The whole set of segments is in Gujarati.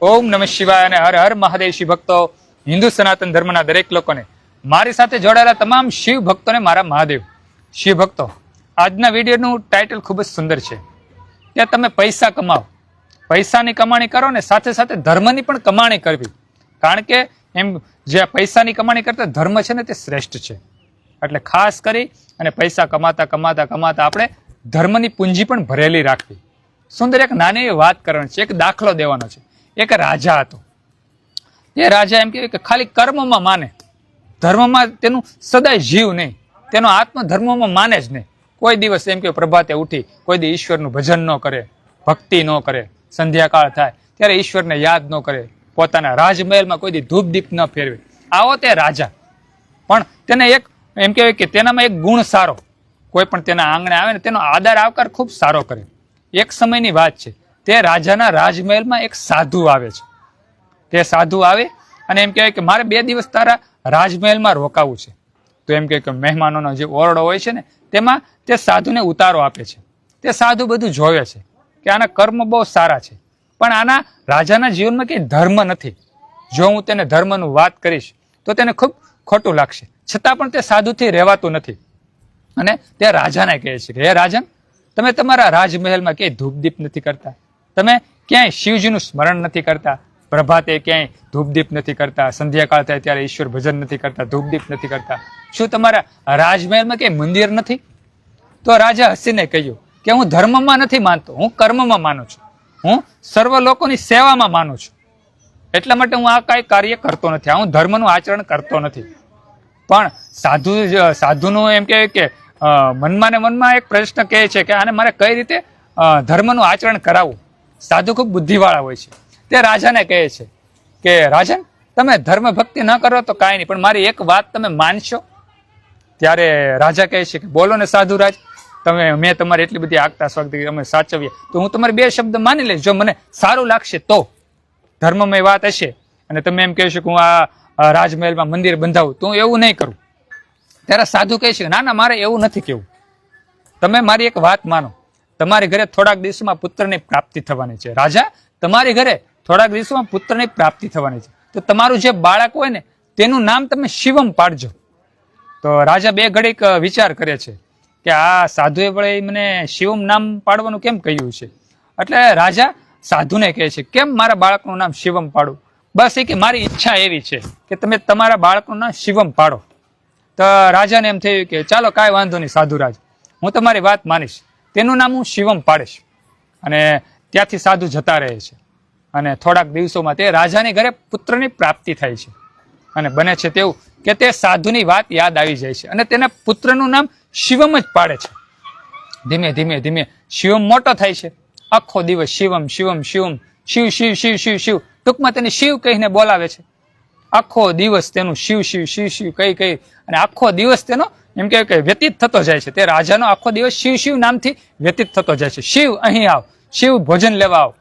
ઓમ નમઃ શિવાય અને હર હર મહાદેવ શિવ ભક્તો, હિન્દુ સનાતન ધર્મના દરેક લોકોને, મારી સાથે જોડાયેલા તમામ શિવ ભક્તોને મારા મહાદેવ. શિવ ભક્તો, આજના વિડીયોનું ટાઇટલ ખૂબ જ સુંદર છે કે તમે પૈસા કમાઓ, પૈસાની કમાણી કરો ને સાથે સાથે ધર્મની પણ કમાણી કરવી. કારણ કે એમ જે પૈસાની કમાણી કરતા ધર્મ છે ને તે શ્રેષ્ઠ છે. એટલે ખાસ કરી અને પૈસા કમાતા કમાતા કમાતા આપણે ધર્મની પૂંજી પણ ભરેલી રાખવી. સુંદર એક નાની વાત કરવાની છે, એક દાખલો દેવાનો છે. એક રાજા હતો. એ રાજા એમ કે ખાલી કર્મમાં માને, ધર્મમાં તેનું સદાય જીવ નહીં, તેનો આત્મ ધર્મમાં માને જ નહીં. કોઈ દિવસ એમ કે પ્રભાતે ઉઠી કોઈ દી ઈશ્વરનું ભજન ન કરે, ભક્તિ ન કરે, સંધ્યાકાળ થાય ત્યારે ઈશ્વરને યાદ ન કરે, પોતાના રાજમહેલમાં કોઈ દી ધૂપ દીપ ન ફેરવે. આવો તે રાજા. પણ તેને એક એમ કહેવાય કે તેનામાં એક ગુણ સારો, કોઈ પણ તેના આંગણે આવે ને તેનો આદર આવકાર ખૂબ સારો કરે. એક સમયની વાત છે, તે રાજાના રાજમહેલમાં એક સાધુ આવે છે. તે સાધુ આવે અને એમ કહેવાય કે મારે 2 દિવસ તારા રાજમહેલમાં રોકાવું છે. તો એમ કહે કે મહેમાનોનો જે ઓરડો હોય છે ને તેમાં તે સાધુને ઉતારો આપે છે. તે સાધુ બધું જોવે છે કે આના કર્મ બહુ સારા છે, પણ આના રાજાના જીવનમાં કંઈ ધર્મ નથી. જો હું તેને ધર્મનું વાત કરીશ તો તેને ખૂબ ખોટું લાગશે, છતાં પણ તે સાધુથી રહેવાતું નથી. અને તે રાજાને કહે છે કે હે રાજન, તમે તમારા રાજમહેલમાં ક્યાંય ધૂપદીપ નથી કરતા, તમે ક્યાંય શિવજીનું સ્મરણ નથી કરતા, પ્રભાતે ક્યાંય ધૂપદીપ નથી કરતા, સંધ્યાકાળ થાય ત્યારે ઈશ્વર ભજન નથી કરતા, ધૂપદીપ નથી કરતા. શું તમારા રાજમહેલમાં ક્યાંય મંદિર નથી? તો રાજા હસીને કહ્યું કે હું ધર્મમાં નથી માનતો, હું કર્મમાં માનું છું, હું સર્વ લોકોની સેવામાં માનું છું. એટલા માટે હું આ કાંઈ કાર્ય કરતો નથી, હું ધર્મનું આચરણ કરતો નથી. પણ સાધુનું એમ કહેવાય કે મનમાં ને મનમાં એક પ્રશ્ન કહે છે કે આને મારે કઈ રીતે ધર્મનું આચરણ કરાવવું. સાધુ ખૂબ બુદ્ધિવાળા હોય છે. તે રાજાને કહે છે કે રાજન, તમે ધર્મ ભક્તિ ન કરો તો કાંઈ નહીં, પણ મારી એક વાત તમે માનશો? ત્યારે રાજા કહે છે કે બોલો ને સાધુરાજ, મેં તમારી એટલી બધી આગતા સ્વાગતી અમે સાચવીએ તો હું તમારી 2 શબ્દ માની લઈશ. જો મને સારું લાગશે તો ધર્મમય વાત હશે અને તમે એમ કહેશો કે હું આ રાજમહેલમાં મંદિર બંધાવું તો હું એવું નહીં કરું. ત્યારે સાધુ કહે છે ના ના, મારે એવું નથી કેવું. તમે મારી એક વાત માનો, તમારી ઘરે થોડાક દિવસોમાં પુત્રની પ્રાપ્તિ થવાની છે. રાજા, તમારી ઘરે થોડાક દિવસોમાં પુત્રની પ્રાપ્તિ થવાની છે, તો તમારું જે બાળક હોય ને તેનું નામ તમે શિવમ પાડજો. તો રાજા 2 ઘડીક વિચાર કરે છે કે આ સાધુએ વળે મને શિવમ નામ પાડવાનું કેમ કહ્યું છે. એટલે રાજા સાધુને કહે છે કેમ મારા બાળકનું નામ શિવમ પાડું? બસ એ કે મારી ઈચ્છા એવી છે કે તમે તમારા બાળકનું નામ શિવમ પાડો. તો રાજાને એમ થયું કે ચાલો કાંઈ વાંધો નહીં સાધુરાજ, હું તમારી વાત માનીશ, તેનું નામ હું શિવમ પાડીશ. અને ત્યાંથી સાધુ જતા રહે છે. અને થોડાક દિવસોમાં તે રાજાની ઘરે પુત્રની પ્રાપ્તિ થાય છે. અને બને છે તેવું કે તે સાધુની વાત યાદ આવી જાય છે અને તેના પુત્રનું નામ શિવમ જ પાડે છે. ધીમે ધીમે ધીમે શિવમ મોટો થાય છે. આખો દિવસ શિવમ શિવમ શિવમ, શિવ શિવ શિવ શિવ શિવ, ટૂંકમાં તેને શિવ કહીને બોલાવે છે. આખો દિવસ તેનું શિવ શિવ શિવ શિવ કહી અને આખો દિવસ તેનો એમ કે વ્યતીત થતો જાય છે. તે રાજાનો આખો દિવસ શિવ શિવ નામથી વ્યતીત થતો જાય છે. શિવ અહીં આવ, શિવ ભોજન લેવા આવ,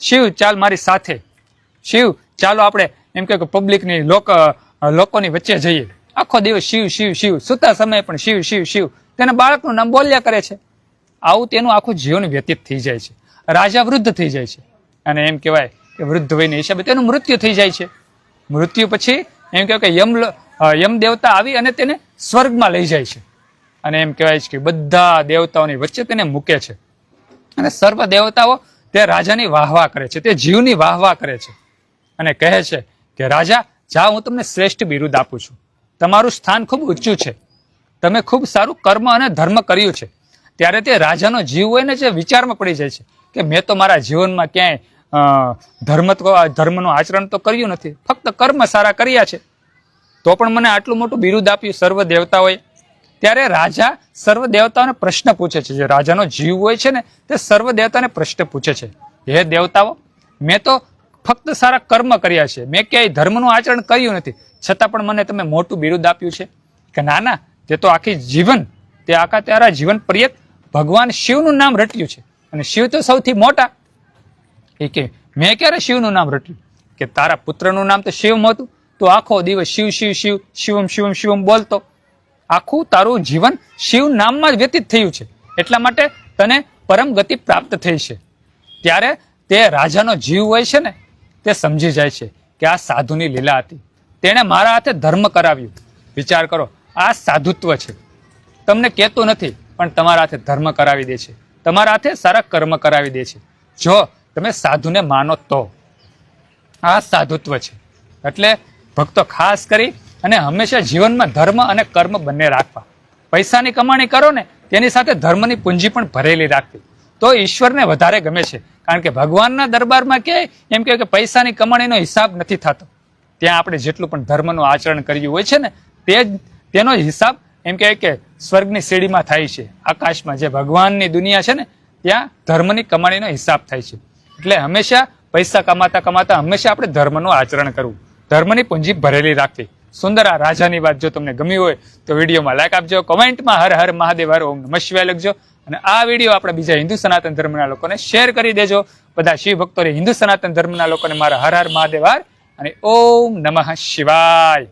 શિવ ચાલ મારી સાથે, શિવ ચાલો આપણે એમ કે પબ્લિકની લોકોની વચ્ચે જઈએ. આખો દિવસ શિવ શિવ શિવ, સૂતા સમયે પણ શિવ શિવ શિવ, તેના બાળકનું નામ બોલ્યા કરે છે. આવું તેનું આખું જીવન વ્યતીત થઈ જાય છે. રાજા વૃદ્ધ થઈ જાય છે અને એમ કહેવાય કે વૃદ્ધ વયના હિસાબે તેનું મૃત્યુ થઈ જાય છે. મૃત્યુ પછી એમ કહેવાય કે યમ દેવતા આવી અને તેને સ્વર્ગમાં લઈ જાય છે. અને એમ કહેવાય છે કે બધા દેવતાઓની વચ્ચે તેને મૂકે છે. અને સર્વ દેવતાઓ તે રાજાની વાહવા કરે છે, તે જીવની વાહવા કરે છે અને કહે છે કે રાજા જા, હું તમને શ્રેષ્ઠ બિરુદ આપું છું, તમારું સ્થાન ખૂબ ઊંચું છે, તમે ખૂબ સારું કર્મ અને ધર્મ કર્યું છે. ત્યારે તે રાજાનો જીવ હોય ને જે વિચારમાં પડી જાય છે કે મેં તો મારા જીવનમાં ક્યાંય ધર્મનું આચરણ તો કર્યું નથી, ફક્ત કર્મ સારા કર્યા છે, તો પણ મને આટલું મોટું બિરુદ આપ્યું સર્વ દેવતાઓએ. ત્યારે રાજા સર્વ દેવતાઓને પ્રશ્ન પૂછે છે. જે રાજાનો જીવ હોય છે ને તે સર્વ દેવતાને પ્રશ્ન પૂછે છે, હે દેવતાઓ, મેં તો ફક્ત સારા કર્મ કર્યા છે, મેં ક્યાંય ધર્મનું આચરણ કર્યું નથી, છતાં પણ મને તમે મોટું બિરુદ આપ્યું છે. કે ના ના, તે તો આખા તારા જીવન પર્યંત ભગવાન શિવનું નામ રટ્યું છે અને શિવ તો સૌથી મોટા. એ કે મેં ક્યારે શિવનું નામ રટ્યું? કે તારા પુત્રનું નામ તો શિવમ હતું, તો આખો દિવસ શિવ શિવ શિવ શિવમ શિવમ શિવમ બોલતો, આખું તારું જીવન શિવ નામમાં જ વ્યતીત થયું છે, એટલા માટે તને પરમ ગતિ પ્રાપ્ત થઈ છે. ત્યારે તે રાજાનો જીવ હોય છે ને તે સમજી જાય છે કે આ સાધુની લીલા હતી. તેણે મારા હાથે ધર્મ કરાવ્યું. વિચાર કરો, આ સાધુત્વ છે. તમને કહેતું નથી પણ તમારા હાથે ધર્મ કરાવી દે છે, તમારા હાથે સારા કર્મ કરાવી દે છે. જો તમે સાધુને માનો તો આ સાધુત્વ છે. એટલે ભક્તો ખાસ કરી અને હંમેશા જીવનમાં ધર્મ અને કર્મ બંને રાખવા. પૈસાની કમાણી કરો ને તેની સાથે ધર્મની પૂંજી પણ ભરેલી રાખવી, તો ઈશ્વરને વધારે ગમે છે. કારણ કે ભગવાનના દરબારમાં કે એમ કે પૈસાની કમાણીનો હિસાબ નથી થતો. ત્યાં આપણે જેટલું પણ ધર્મનું આચરણ કર્યું હોય છે ને તેનો હિસાબ એમ કે સ્વર્ગની સીડીમાં થાય છે. આકાશમાં જે ભગવાનની દુનિયા છે ને ત્યાં ધર્મની કમાણીનો હિસાબ થાય છે. એટલે હંમેશા પૈસા કમાતા કમાતા હંમેશા આપણે ધર્મનું આચરણ કરવું, ધર્મની પૂંજી ભરેલી રાખવી. સુંદર આ રાજાની વાત જો તમને ગમી હોય તો વિડીયોમાં લાઈક આપજો, કોમેન્ટમાં હર હર મહાદેવ હર ઓમ નમઃ શિવાય લખજો, અને આ વિડીયો આપણે બીજા હિન્દુ સનાતન ધર્મના લોકોને શેર કરી દેજો. બધા શિવ ભક્તોને, હિન્દુ સનાતન ધર્મના લોકોને મારા હર હર મહાદેવ હર અને ઓમ નમઃ શિવાય.